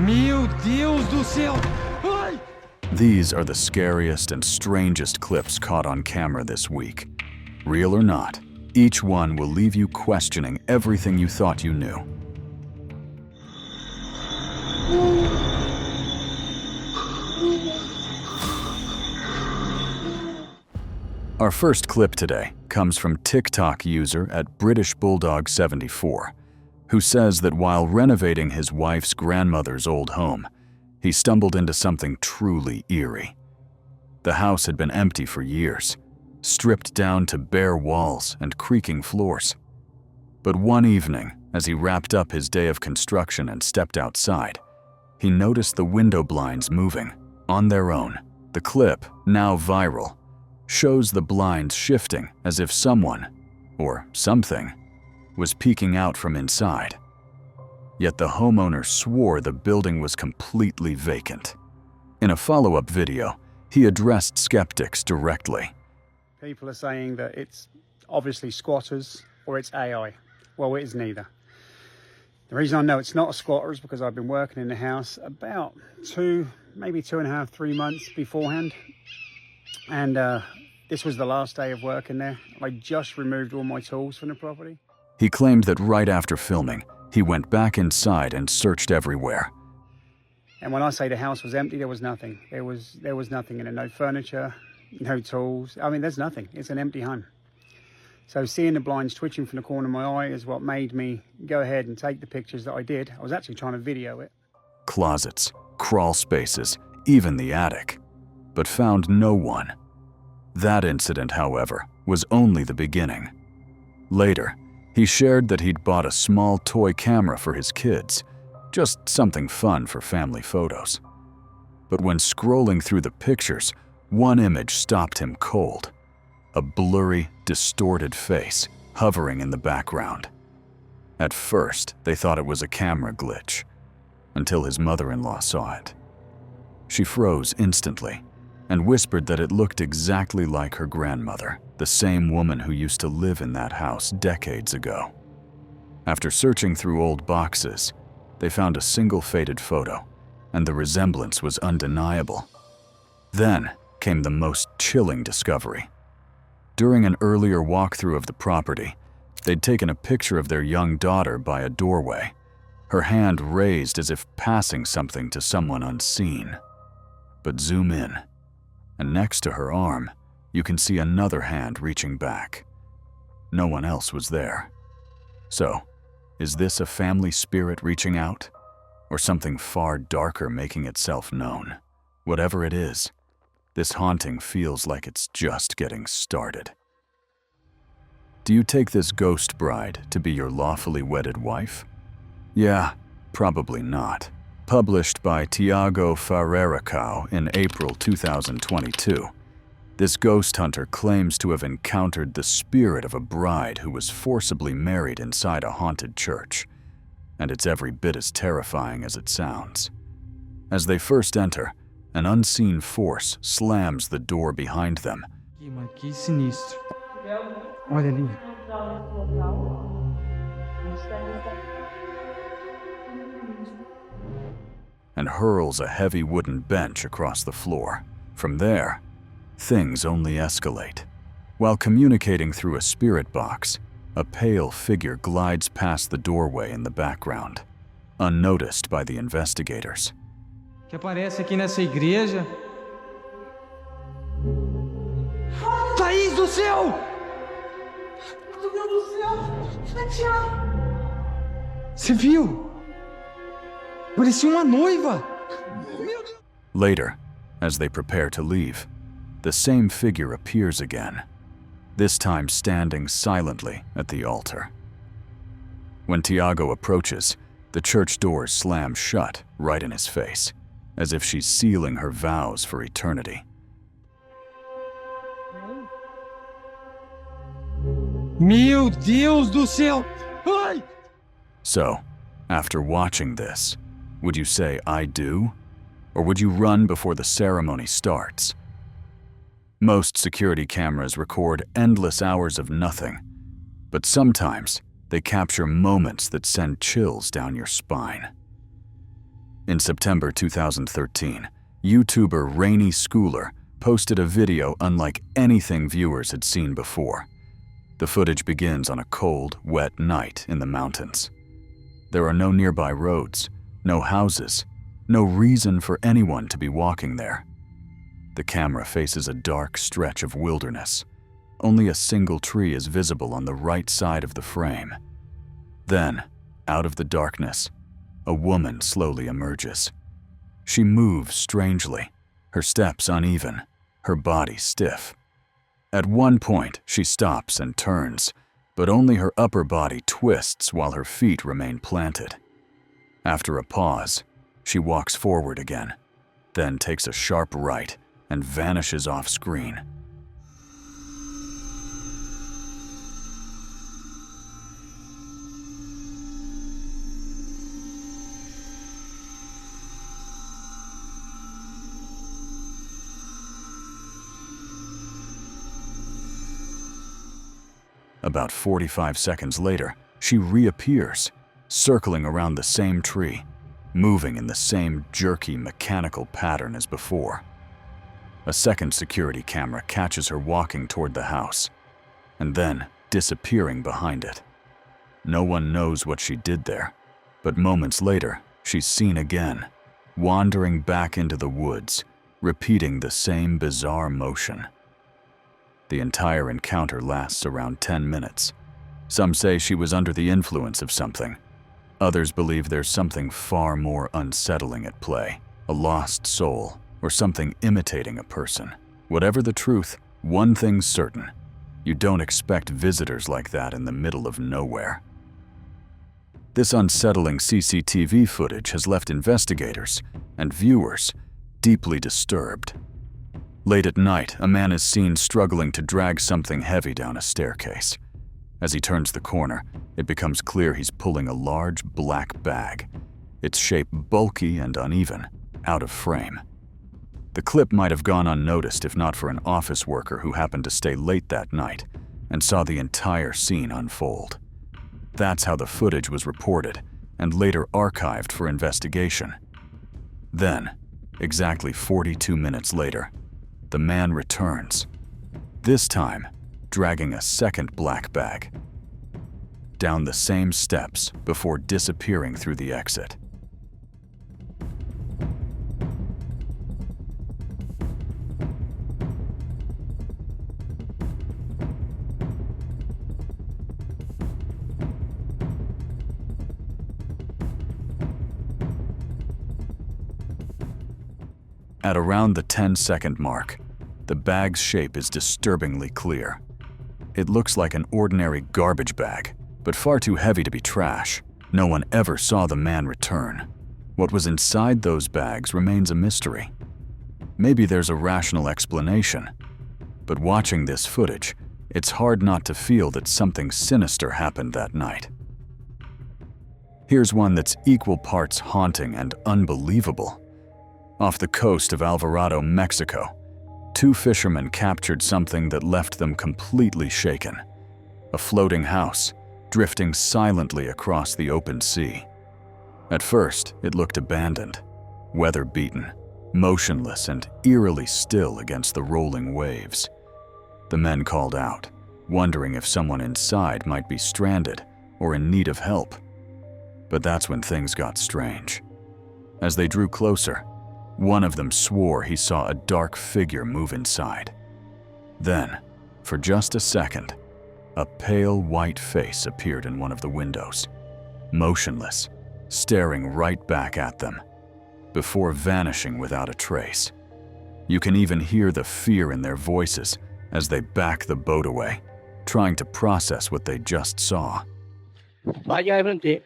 Meu Deus do céu! Ai! These are the scariest and strangest clips caught on camera this week. Real or not, each one will leave you questioning everything you thought you knew. Our first clip today comes from TikTok user at British Bulldog 74, who says that while renovating his wife's grandmother's old home, he stumbled into something truly eerie. The house had been empty for years, stripped down to bare walls and creaking floors. But one evening, as he wrapped up his day of construction and stepped outside, he noticed the window blinds moving on their own. The clip, now viral, shows the blinds shifting as if someone, or something, was peeking out from inside. Yet the homeowner swore the building was completely vacant. In a follow-up video, he addressed skeptics directly. People are saying that it's obviously squatters or it's AI. Well, it is neither. The reason I know it's not a squatter is because I've been working in the house about maybe 2.5, 3 months beforehand. And this was the last day of work in there. I just removed all my tools from the property. He claimed that right after filming, he went back inside and searched everywhere. And when I say the house was empty, there was nothing. There was nothing in it. No furniture, no tools. I mean, there's nothing. It's an empty home. So seeing the blinds twitching from the corner of my eye is what made me go ahead and take the pictures that I did. I was actually trying to video it. Closets, crawl spaces, even the attic, but found no one. That incident, however, was only the beginning. Later, he shared that he'd bought a small toy camera for his kids, just something fun for family photos. But when scrolling through the pictures, one image stopped him cold. A blurry, distorted face hovering in the background. At first, they thought it was a camera glitch, until his mother-in-law saw it. She froze instantly and whispered that it looked exactly like her grandmother, the same woman who used to live in that house decades ago. After searching through old boxes, they found a single faded photo, and the resemblance was undeniable. Then came the most chilling discovery. During an earlier walkthrough of the property, they'd taken a picture of their young daughter by a doorway, her hand raised as if passing something to someone unseen. But zoom in, and next to her arm, you can see another hand reaching back. No one else was there. So, is this a family spirit reaching out? Or something far darker making itself known? Whatever it is, this haunting feels like it's just getting started. Do you take this ghost bride to be your lawfully wedded wife? Yeah, probably not. Published by Tiago Ferreiracao in April 2022, this ghost hunter claims to have encountered the spirit of a bride who was forcibly married inside a haunted church, and it's every bit as terrifying as it sounds. As they first enter, an unseen force slams the door behind them. Que sinistro. Olha ali. And hurls a heavy wooden bench across the floor. From there, things only escalate. While communicating through a spirit box, a pale figure glides past the doorway in the background, unnoticed by the investigators. Que aparece aqui nessa igreja. Thaís do céu! Meu Deus do céu! Você viu? Parecia uma noiva! Meu Deus! Later, as they prepare to leave, the same figure appears again, this time standing silently at the altar. When Tiago approaches, the church doors slam shut right in his face, as if she's sealing her vows for eternity. Meu Deus do céu! Ai! So, after watching this, would you say I do? Or would you run before the ceremony starts? Most security cameras record endless hours of nothing, but sometimes they capture moments that send chills down your spine. In September 2013, YouTuber Rainy Schooler posted a video unlike anything viewers had seen before. The footage begins on a cold, wet night in the mountains. There are no nearby roads, no houses, no reason for anyone to be walking there. The camera faces a dark stretch of wilderness. Only a single tree is visible on the right side of the frame. Then, out of the darkness, a woman slowly emerges. She moves strangely, her steps uneven, her body stiff. At one point, she stops and turns, but only her upper body twists while her feet remain planted. After a pause, she walks forward again, then takes a sharp right and vanishes off screen. About 45 seconds later, she reappears, circling around the same tree, moving in the same jerky mechanical pattern as before. A second security camera catches her walking toward the house, and then disappearing behind it. No one knows what she did there, but moments later, she's seen again, wandering back into the woods, repeating the same bizarre motion. The entire encounter lasts around 10 minutes. Some say she was under the influence of something. Others believe there's something far more unsettling at play, a lost soul, or something imitating a person. Whatever the truth, one thing's certain: you don't expect visitors like that in the middle of nowhere. This unsettling CCTV footage has left investigators and viewers deeply disturbed. Late at night, a man is seen struggling to drag something heavy down a staircase. As he turns the corner, it becomes clear he's pulling a large black bag, its shape bulky and uneven, out of frame. The clip might have gone unnoticed if not for an office worker who happened to stay late that night and saw the entire scene unfold. That's how the footage was reported and later archived for investigation. Then, exactly 42 minutes later, the man returns, this time dragging a second black bag, down the same steps before disappearing through the exit. At around the 10-second mark, the bag's shape is disturbingly clear. It looks like an ordinary garbage bag, but far too heavy to be trash. No one ever saw the man return. What was inside those bags remains a mystery. Maybe there's a rational explanation, but watching this footage, it's hard not to feel that something sinister happened that night. Here's one that's equal parts haunting and unbelievable. Off the coast of Alvarado, Mexico, two fishermen captured something that left them completely shaken. A floating house, drifting silently across the open sea. At first, it looked abandoned, weather-beaten, motionless and eerily still against the rolling waves. The men called out, wondering if someone inside might be stranded or in need of help. But that's when things got strange. As they drew closer, one of them swore he saw a dark figure move inside. Then, for just a second, a pale white face appeared in one of the windows, motionless, staring right back at them, before vanishing without a trace. You can even hear the fear in their voices as they back the boat away, trying to process what they just saw. Vaya de frente.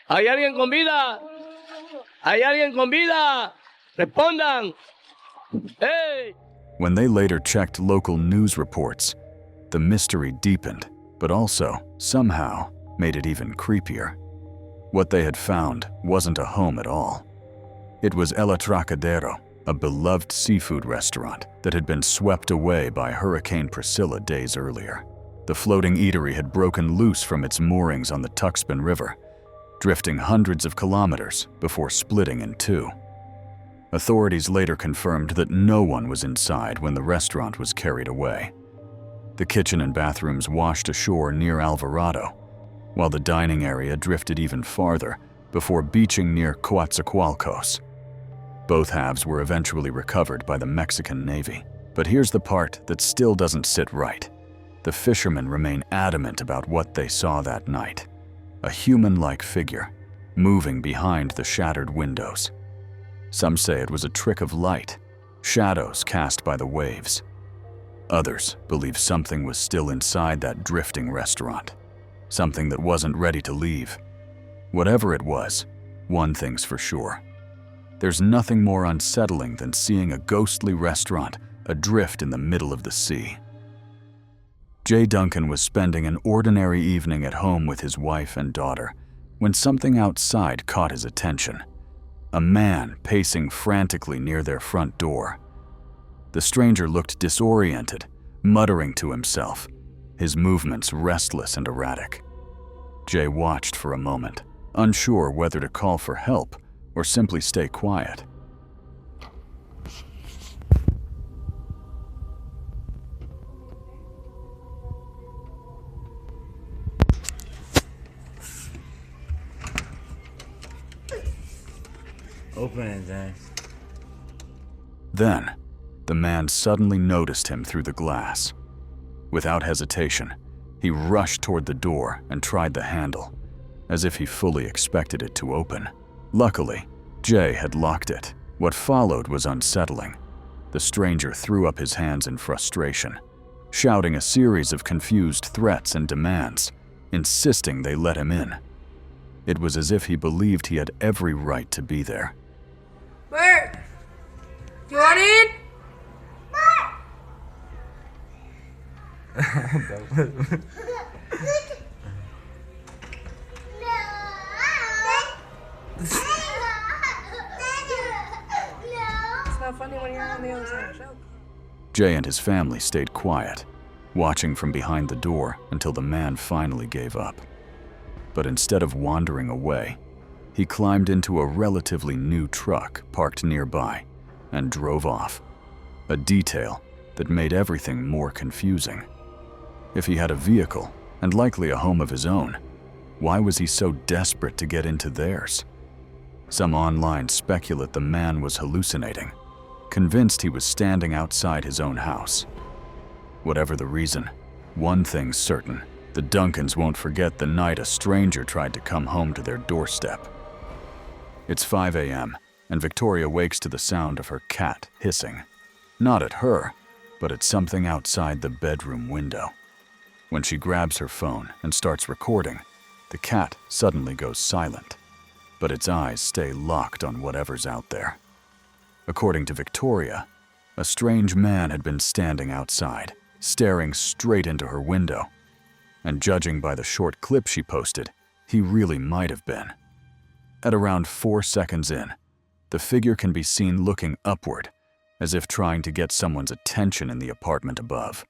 ¿Hay alguien con vida? ¿Hay alguien con vida? Respondan. Hey! When they later checked local news reports, the mystery deepened, but also, somehow, made it even creepier. What they had found wasn't a home at all. It was El Atracadero, a beloved seafood restaurant that had been swept away by Hurricane Priscilla days earlier. The floating eatery had broken loose from its moorings on the Tuxpan River, drifting hundreds of kilometers before splitting in two. Authorities later confirmed that no one was inside when the restaurant was carried away. The kitchen and bathrooms washed ashore near Alvarado, while the dining area drifted even farther before beaching near Coatzacoalcos. Both halves were eventually recovered by the Mexican Navy. But here's the part that still doesn't sit right. The fishermen remain adamant about what they saw that night. A human-like figure, moving behind the shattered windows. Some say it was a trick of light, shadows cast by the waves. Others believe something was still inside that drifting restaurant, something that wasn't ready to leave. Whatever it was, one thing's for sure. There's nothing more unsettling than seeing a ghostly restaurant adrift in the middle of the sea. Jay Duncan was spending an ordinary evening at home with his wife and daughter when something outside caught his attention. A man pacing frantically near their front door. The stranger looked disoriented, muttering to himself, his movements restless and erratic. Jay watched for a moment, unsure whether to call for help or simply stay quiet. Open it, then. Then, the man suddenly noticed him through the glass. Without hesitation, he rushed toward the door and tried the handle, as if he fully expected it to open. Luckily, Jay had locked it. What followed was unsettling. The stranger threw up his hands in frustration, shouting a series of confused threats and demands, insisting they let him in. It was as if he believed he had every right to be there. Bert! You want in? It's not funny when you're on the other side of the show. Jay and his family stayed quiet, watching from behind the door until the man finally gave up. But instead of wandering away, he climbed into a relatively new truck parked nearby and drove off, a detail that made everything more confusing. If he had a vehicle, and likely a home of his own, why was he so desperate to get into theirs? Some online speculate the man was hallucinating, convinced he was standing outside his own house. Whatever the reason, one thing's certain: the Duncans won't forget the night a stranger tried to come home to their doorstep. It's 5 a.m., and Victoria wakes to the sound of her cat hissing. Not at her, but at something outside the bedroom window. When she grabs her phone and starts recording, the cat suddenly goes silent, but its eyes stay locked on whatever's out there. According to Victoria, a strange man had been standing outside, staring straight into her window. And judging by the short clip she posted, he really might have been. At around 4 seconds in, the figure can be seen looking upward, as if trying to get someone's attention in the apartment above.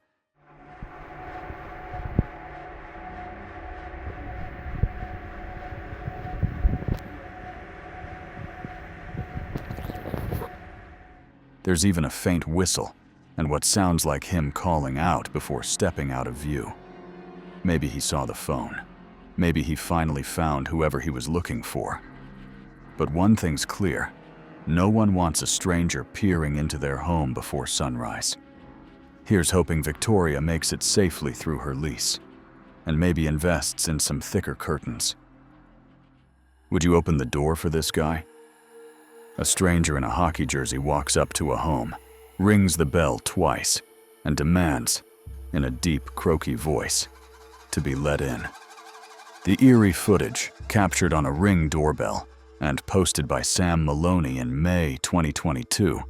There's even a faint whistle, and what sounds like him calling out before stepping out of view. Maybe he saw the phone. Maybe he finally found whoever he was looking for. But one thing's clear: no one wants a stranger peering into their home before sunrise. Here's hoping Victoria makes it safely through her lease, and maybe invests in some thicker curtains. Would you open the door for this guy? A stranger in a hockey jersey walks up to a home, rings the bell twice, and demands, in a deep, croaky voice, to be let in. The eerie footage, captured on a Ring doorbell and posted by Sam Maloney in May 2022,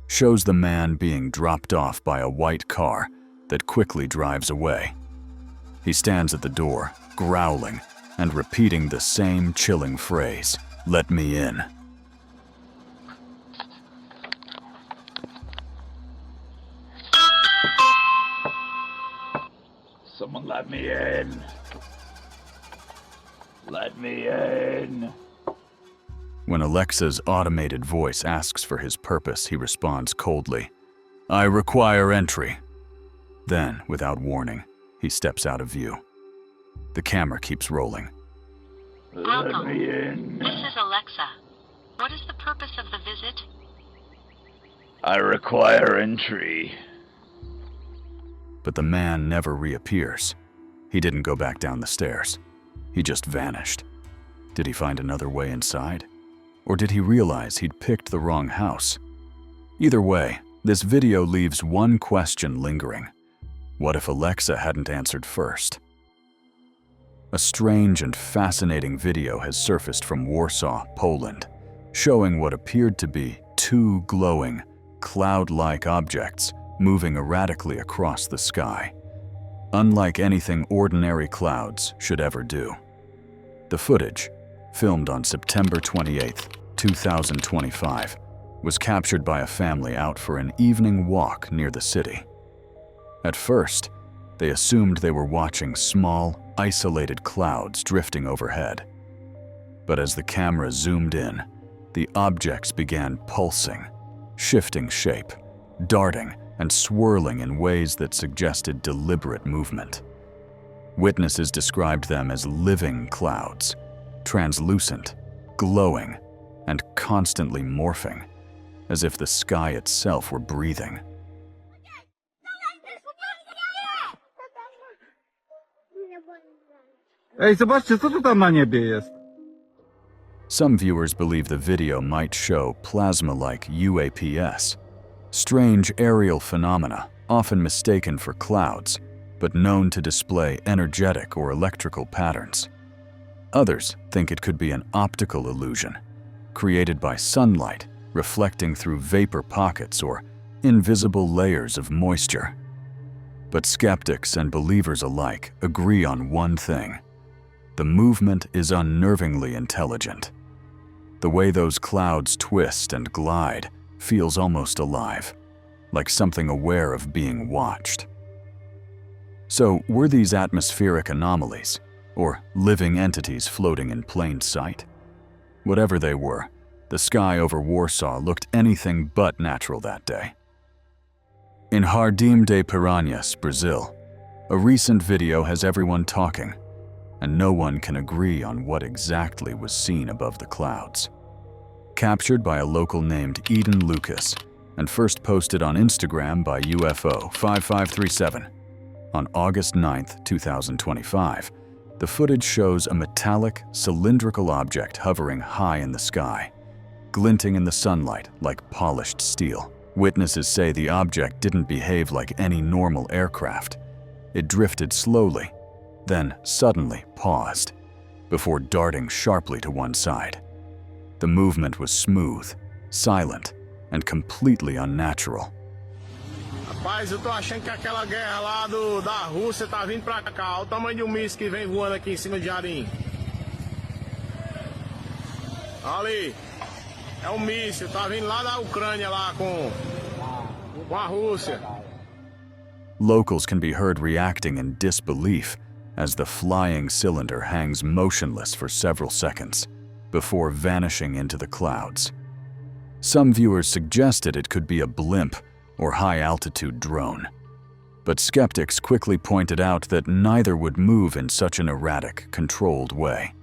shows the man being dropped off by a white car that quickly drives away. He stands at the door, growling and repeating the same chilling phrase, "Let me in." Someone let me in. Let me in. When Alexa's automated voice asks for his purpose, he responds coldly, "I require entry." Then, without warning, he steps out of view. The camera keeps rolling. Let me in. This is Alexa. What is the purpose of the visit? I require entry. But the man never reappears. He didn't go back down the stairs. He just vanished. Did he find another way inside? Or did he realize he'd picked the wrong house? Either way, this video leaves one question lingering. What if Alexa hadn't answered first? A strange and fascinating video has surfaced from Warsaw, Poland, showing what appeared to be two glowing, cloud-like objects moving erratically across the sky, unlike anything ordinary clouds should ever do. The footage, filmed on September 28, 2025, was captured by a family out for an evening walk near the city. At first, they assumed they were watching small, isolated clouds drifting overhead. But as the camera zoomed in, the objects began pulsing, shifting shape, darting and swirling in ways that suggested deliberate movement. Witnesses described them as living clouds, translucent, glowing, and constantly morphing, as if the sky itself were breathing. Ej, zobaczcie, co tu tam na niebie jest? Some viewers believe the video might show plasma-like UAPs, strange aerial phenomena often mistaken for clouds, but known to display energetic or electrical patterns. Others think it could be an optical illusion, created by sunlight reflecting through vapor pockets or invisible layers of moisture. But skeptics and believers alike agree on one thing. The movement is unnervingly intelligent. The way those clouds twist and glide feels almost alive, like something aware of being watched. So, were these atmospheric anomalies, or living entities floating in plain sight? Whatever they were, the sky over Warsaw looked anything but natural that day. In Jardim de Piranhas, Brazil, a recent video has everyone talking, and no one can agree on what exactly was seen above the clouds. Captured by a local named Eden Lucas and first posted on Instagram by UFO 5537 on August 9, 2025, the footage shows a metallic, cylindrical object hovering high in the sky, glinting in the sunlight like polished steel. Witnesses say the object didn't behave like any normal aircraft. It drifted slowly, then suddenly paused, before darting sharply to one side. The movement was smooth, silent, and completely unnatural. Rapaz, eu tô achando que aquela guerra lá da Rússia tá vindo pra cá. Olha o tamanho do míssil que vem voando aqui em cima de Jardim. Ali, é um míssil, tá vindo lá da Ucrânia lá com a Rússia. Locals can be heard reacting in disbelief as the flying cylinder hangs motionless for several seconds before vanishing into the clouds. Some viewers suggested it could be a blimp or high-altitude drone, but skeptics quickly pointed out that neither would move in such an erratic, controlled way.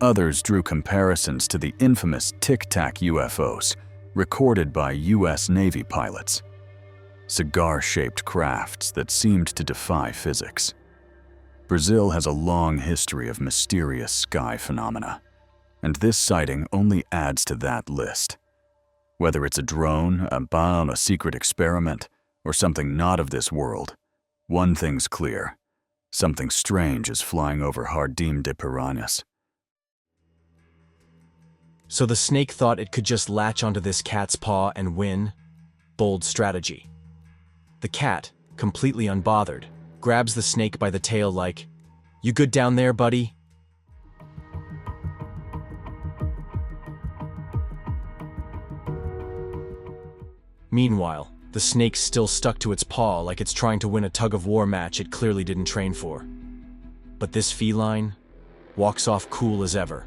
Others drew comparisons to the infamous Tic Tac UFOs recorded by U.S. Navy pilots, cigar-shaped crafts that seemed to defy physics. Brazil has a long history of mysterious sky phenomena, and this sighting only adds to that list. Whether it's a drone, a secret experiment, or something not of this world, one thing's clear: something strange is flying over Jardim de Piranhas. So the snake thought it could just latch onto this cat's paw and win? Bold strategy. The cat, completely unbothered, grabs the snake by the tail like, "You good down there, buddy?" Meanwhile, the snake's still stuck to its paw like it's trying to win a tug-of-war match it clearly didn't train for. But this feline, walks off cool as ever.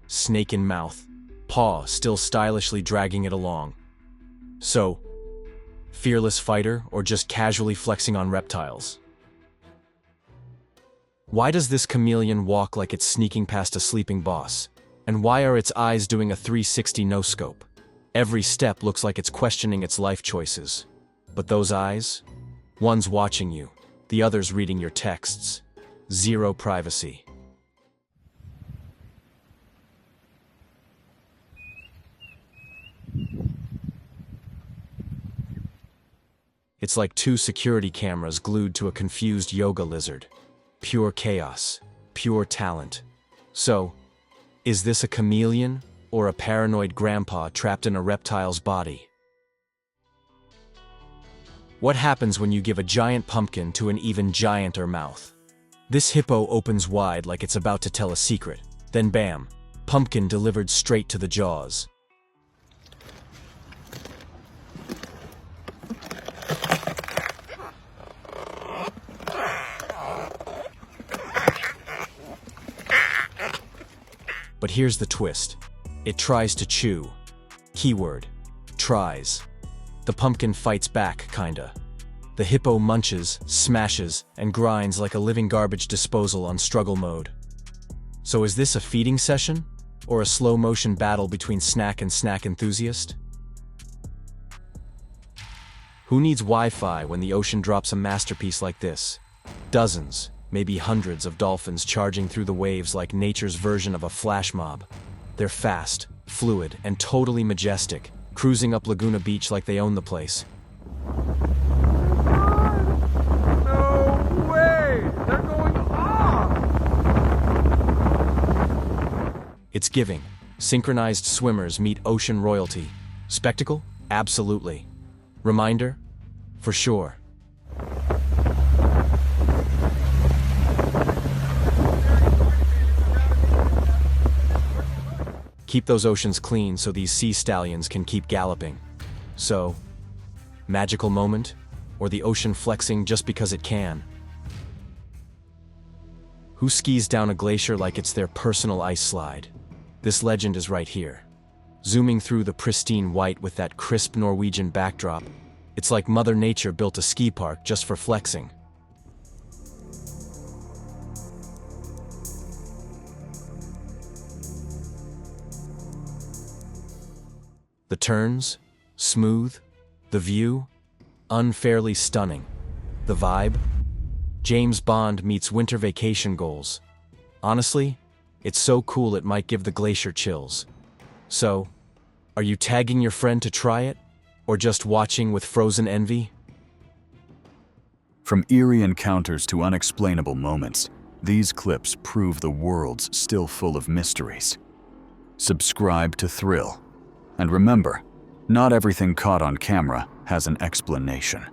Snake in mouth, paw still stylishly dragging it along. So, fearless fighter or just casually flexing on reptiles? Why does this chameleon walk like it's sneaking past a sleeping boss? And why are its eyes doing a 360 no-scope? Every step looks like it's questioning its life choices. But those eyes? One's watching you, the other's reading your texts. Zero privacy. It's like two security cameras glued to a confused yoga lizard. Pure chaos, pure talent. So, is this a chameleon or a paranoid grandpa trapped in a reptile's body? What happens when you give a giant pumpkin to an even gianter mouth? This hippo opens wide like it's about to tell a secret. Then bam, pumpkin delivered straight to the jaws. But here's the twist. It tries to chew. Keyword: tries. The pumpkin fights back, kinda. The hippo munches, smashes, and grinds like a living garbage disposal on struggle mode. So is this a feeding session? Or a slow-motion battle between snack and snack enthusiast? Who needs Wi-Fi when the ocean drops a masterpiece like this? Dozens, maybe hundreds of dolphins charging through the waves like nature's version of a flash mob. They're fast, fluid, and totally majestic, cruising up Laguna Beach like they own the place. No way! They're going off! It's giving. Synchronized swimmers meet ocean royalty. Spectacle? Absolutely. Reminder? For sure. Keep those oceans clean so these sea stallions can keep galloping. So, magical moment? Or the ocean flexing just because it can? Who skis down a glacier like it's their personal ice slide? This legend is right here. Zooming through the pristine white with that crisp Norwegian backdrop, it's like Mother Nature built a ski park just for flexing. The turns, smooth. The view, unfairly stunning. The vibe, James Bond meets winter vacation goals. Honestly, it's so cool it might give the glacier chills. So, are you tagging your friend to try it? Or just watching with frozen envy? From eerie encounters to unexplainable moments, these clips prove the world's still full of mysteries. Subscribe to Thrill. And remember, not everything caught on camera has an explanation.